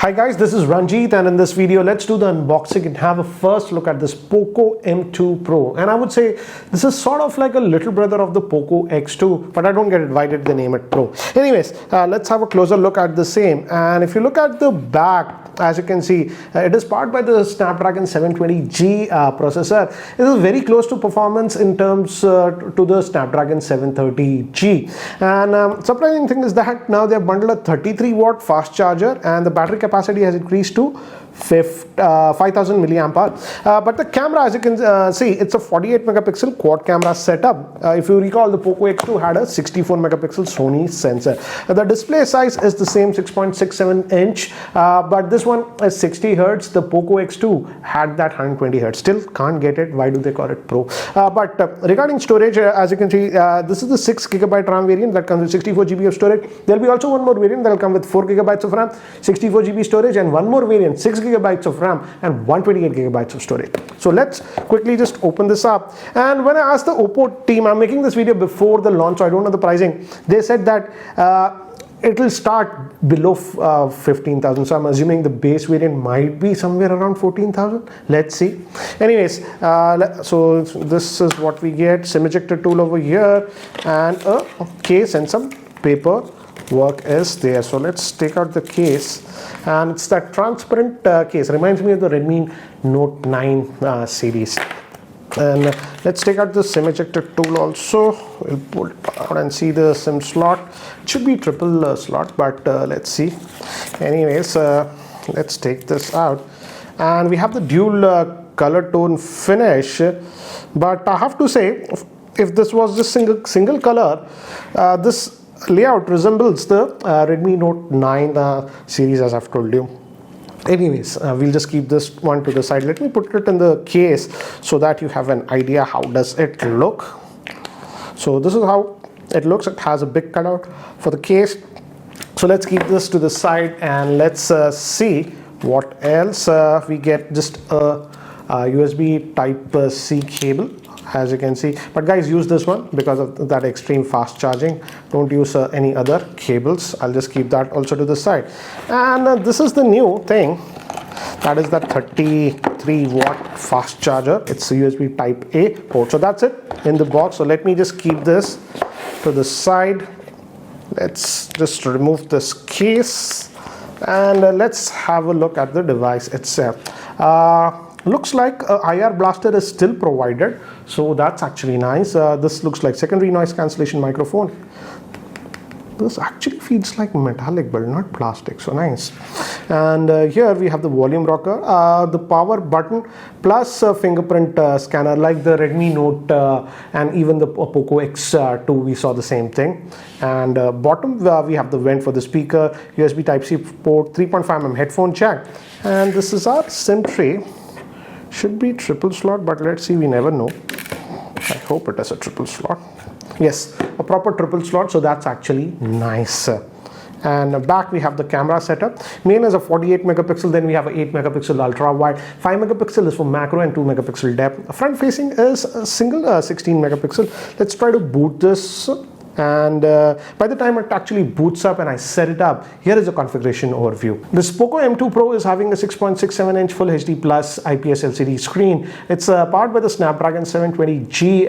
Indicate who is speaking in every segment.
Speaker 1: Hi guys, this is Ranjit, and in this video let's do the unboxing and have a first look at this Poco M2 Pro. And I would say this is sort of like a little brother of the Poco X2, but I don't get it why did they name it Pro. Anyways, let's have a closer look at the same. And if you look at the back, as you can see, it is powered by the Snapdragon 720G processor. It is very close to performance in terms to the Snapdragon 730G. And surprising thing is that now they have bundled a 33 watt fast charger, and the battery capacity has increased to 5000 milliamp hour. But the camera, as you can see, it's a 48 megapixel quad camera setup. If you recall, the Poco X2 had a 64 megapixel Sony sensor. The display size is the same, 6.67 inch, but this one is 60 hertz. The Poco X2 had that 120 hertz. Still can't get it. Why do they call it Pro? But regarding storage, as you can see, this is the 6 gigabyte RAM variant that comes with 64 GB of storage. There will be also one more variant that will come with 4 gigabytes of RAM, 64 GB storage, and one more variant, 6 gigabytes of RAM and 128 gigabytes of storage. So let's quickly just open this up. And when I asked the Oppo team, I'm making this video before the launch, so I don't know the pricing. They said that it will start below 15,000. So I'm assuming the base variant might be somewhere around 14,000. Let's see. Anyways, so this is what we get. SIM ejector tool over here, and a case and some paper work is there. So let's take out the case, and it's that transparent case. Reminds me of the Redmi Note 9 series. And let's take out the SIM ejector tool also. We'll pull it out and see the SIM slot. It should be triple slot, but let's see. Anyways, let's take this out, and we have the dual color tone finish. But I have to say, if this was just single color, this layout resembles the Redmi Note 9 series, as I've told you. Anyways, we'll just keep this one to the side. Let me put it in the case so that you have an idea how does it look. So this is how it looks. It has a big cutout for the case. So let's keep this to the side, and let's see what else we get. Just a USB type C cable, as you can see. But guys, use this one because of that extreme fast charging. Don't use any other cables. I'll just keep that also to the side. And this is the new thing, that is that 33 watt fast charger. It's a USB type A port. So that's it in the box. So let me just keep this to the side. Let's just remove this case, and let's have a look at the device itself. Looks like a IR blaster is still provided, so that's actually nice. This looks like secondary noise cancellation microphone. This actually feels like metallic build, not plastic, so nice. And here we have the volume rocker, the power button, plus a fingerprint scanner like the Redmi Note and even the Poco X2, we saw the same thing. And bottom we have the vent for the speaker, USB type C port, 3.5mm headphone jack, and this is our SIM tray. Should be triple slot, but let's see, we never know. I hope it is a triple slot. Yes, a proper triple slot, so that's actually nice. And back we have the camera setup. Main is a 48 megapixel, then we have a 8 megapixel ultra wide, 5 megapixel is for macro, and 2 megapixel depth. Front facing is a single 16 megapixel. Let's try to boot this. And by the time it actually boots up and I set it up, here is a configuration overview. This Poco M2 Pro is having a 6.67 inch Full HD Plus IPS LCD screen. It's powered by the Snapdragon 720G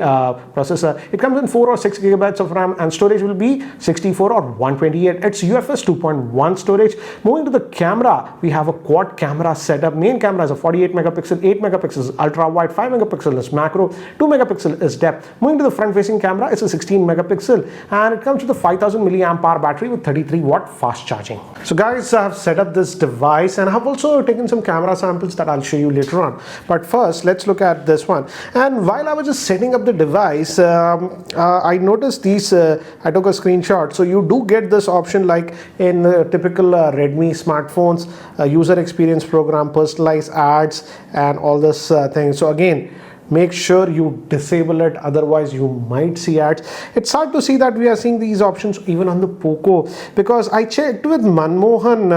Speaker 1: processor. It comes in 4 or 6 gigabytes of RAM, and storage will be 64 or 128. It's UFS 2.1 storage. Moving to the camera, we have a quad camera setup. Main camera is a 48 megapixel, 8 megapixels ultra wide, 5 megapixel is macro, 2 megapixel is depth. Moving to the front facing camera, it's a 16 megapixel. And it comes with a 5000 milliamp hour battery with 33 watt fast charging. So guys, I have set up this device, and I have also taken some camera samples that I'll show you later on. But first, let's look at this one. And while I was just setting up the device, I noticed these, I took a screenshot. So you do get this option like in typical Redmi smartphones, user experience program, personalized ads, and all this thing. So again, make sure you disable it, otherwise you might see ads. It's hard to see that we are seeing these options even on the Poco, because I checked with Manmohan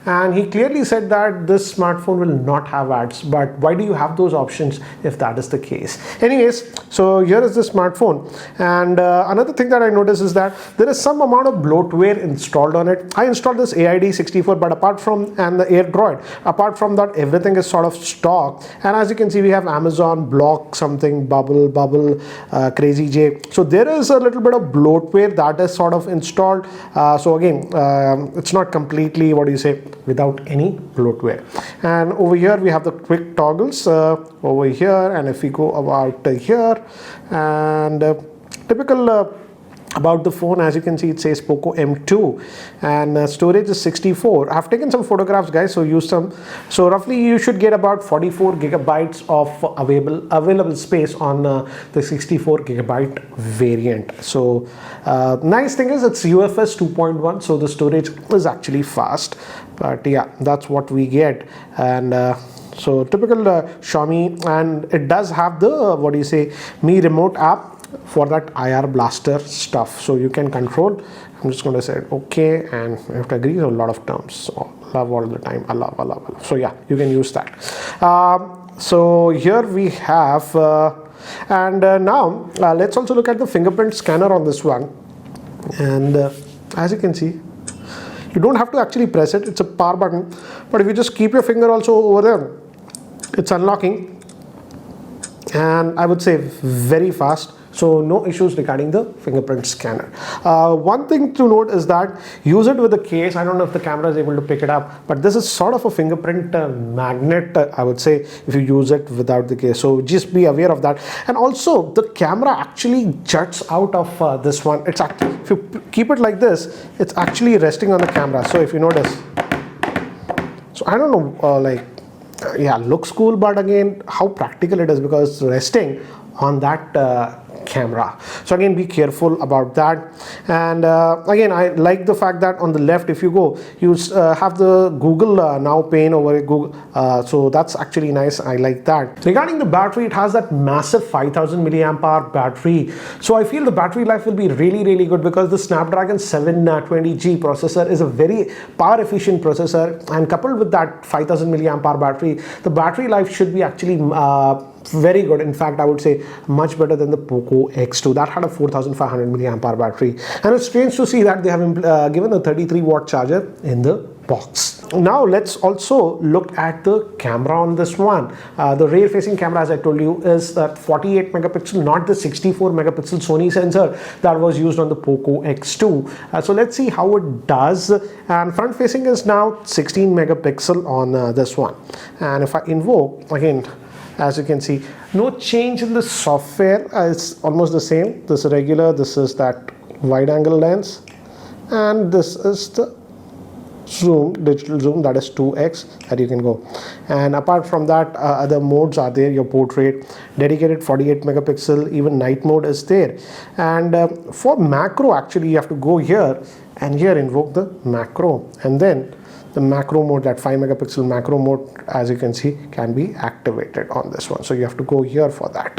Speaker 1: and he clearly said that this smartphone will not have ads. But why do you have those options if that is the case? Anyways, so here is the smartphone, and another thing that I noticed is that there is some amount of bloatware installed on it. I installed this AID64, but apart from, and the AirDroid, apart from that, everything is sort of stock. And as you can see, we have Amazon, Block, something, Bubble, Crazy J. So there is a little bit of bloatware that is sort of installed. So again, it's not completely, what do you say, without any bloatware. And over here we have the quick toggles over here, and if we go about here, and typical about the phone, as you can see, it says Poco M2, and storage is 64. I've taken some photographs, guys, so use some. So roughly you should get about 44 gigabytes of available space on the 64 gigabyte variant. So nice thing is it's UFS 2.1, so the storage is actually fast. But yeah, that's what we get. And so typical Xiaomi, and it does have the, what do you say, Mi Remote app for that IR blaster stuff, so you can control. I'm just going to say okay, and you have to agree to a lot of terms. So love all the time, I love. So yeah, you can use that. So here we have and now let's also look at the fingerprint scanner on this one. And as you can see, you don't have to actually press it, it's a power button, but if you just keep your finger also over there, it's unlocking, and I would say very fast. So no issues regarding the fingerprint scanner. One thing to note is that use it with a case. I don't know if the camera is able to pick it up, but this is sort of a fingerprint magnet, I would say, if you use it without the case. So just be aware of that. And also the camera actually juts out of this one. It's actually, if you keep it like this, it's actually resting on the camera. So if you notice, so I don't know, yeah, looks cool, but again, how practical it is, because it's resting on that camera. So again, be careful about that. And again, I like the fact that on the left, if you go, you have the Google Now pane over Google. So that's actually nice. I like that. Regarding the battery, it has that massive 5000 milliamp hour battery. So I feel the battery life will be really good, because the Snapdragon 720G processor is a very power efficient processor, and coupled with that 5000 milliamp hour battery, the battery life should be actually very good. In fact, I would say much better than the Poco X2 that had a 4500 milliamp hour battery. And it's strange to see that they have given a 33 watt charger in the box. Now let's also look at the camera on this one. The rear facing camera, as I told you, is that 48 megapixel, not the 64 megapixel Sony sensor that was used on the Poco X2. So let's see how it does. And front facing is now 16 megapixel on this one. And if I invoke again, as you can see, no change in the software. It's almost the same. This is regular, this is that wide angle lens, and this is the zoom, digital zoom, that is 2x that you can go. And apart from that, other modes are there. Your portrait, dedicated 48 megapixel, even night mode is there. And for macro, actually you have to go here and here invoke the macro, and then the macro mode, that 5 megapixel macro mode, as you can see, can be activated on this one. So you have to go here for that.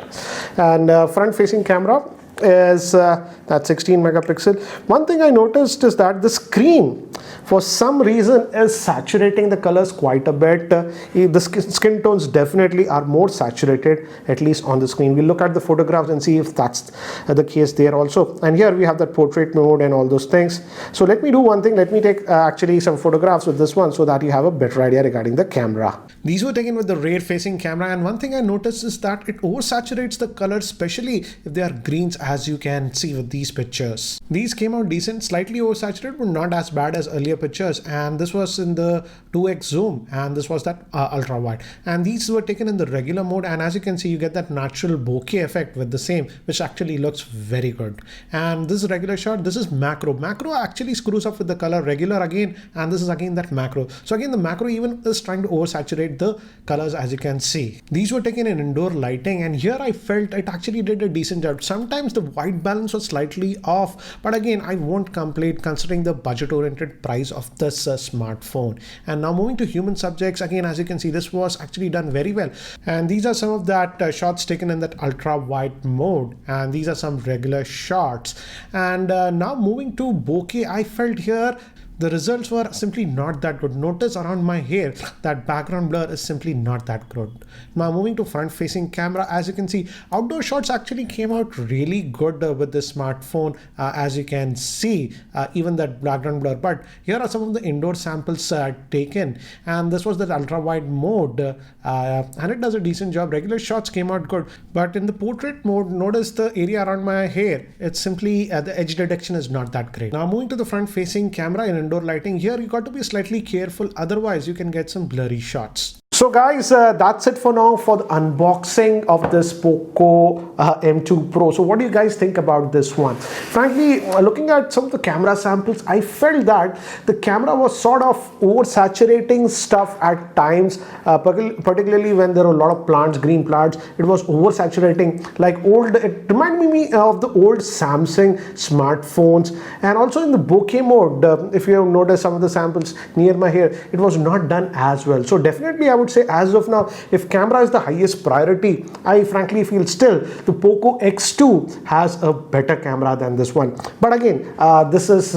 Speaker 1: And front facing camera is that 16 megapixel. One thing I noticed is that the screen for some reason is saturating the colors quite a bit. The skin tones definitely are more saturated, at least on the screen. We'll look at the photographs and see if that's the case there also. And here we have that portrait mode and all those things. So let me do one thing. Let me take actually some photographs with this one so that you have a better idea regarding the camera. These were taken with the rear facing camera, and one thing I noticed is that it oversaturates the colors, especially if they are greens, as you can see with these pictures. These came out decent, slightly oversaturated, but not as bad as earlier pictures. And this was in the 2x zoom, and this was that ultra wide, and these were taken in the regular mode. And as you can see, you get that natural bokeh effect with the same, which actually looks very good. And this is regular shot, this is macro. Macro actually screws up with the color, regular again, and this is again that macro. So again, the macro even is trying to oversaturate the colors, as you can see. These were taken in indoor lighting, and here I felt it actually did a decent job. Sometimes the white balance was slightly off, but again, I won't complain considering the budget oriented price of this smartphone. And now moving to human subjects, again, as you can see, this was actually done very well. And these are some of that shots taken in that ultra wide mode, and these are some regular shots. And now moving to bokeh, I felt here the results were simply not that good. Notice around my hair that background blur is simply not that good. Now moving to front facing camera, as you can see, outdoor shots actually came out really good with this smartphone, as you can see, even that background blur. But here are some of the indoor samples taken, and this was the ultra wide mode, and it does a decent job. Regular shots came out good, but in the portrait mode, notice the area around my hair, it's simply the edge detection is not that great. Now moving to the front facing camera in indoor lighting, here you got to be slightly careful, otherwise you can get some blurry shots. So guys, that's it for now for the unboxing of this Poco M2 Pro. So what do you guys think about this one? Frankly, looking at some of the camera samples, I felt that the camera was sort of oversaturating stuff at times, particularly when there were a lot of plants, green plants. It was oversaturating, like it reminded me of the old Samsung smartphones. And also in the bokeh mode, if you have noticed some of the samples near my hair, it was not done as well. So definitely I would say as of now, if camera is the highest priority, I frankly feel still the Poco X2 has a better camera than this one. But again, this is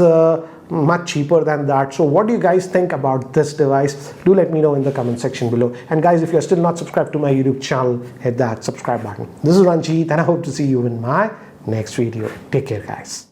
Speaker 1: much cheaper than that. So what do you guys think about this device? Do let me know in the comment section below. And guys, if you're still not subscribed to my YouTube channel, hit that subscribe button. This is Ranjit, and I hope to see you in my next video. Take care, guys.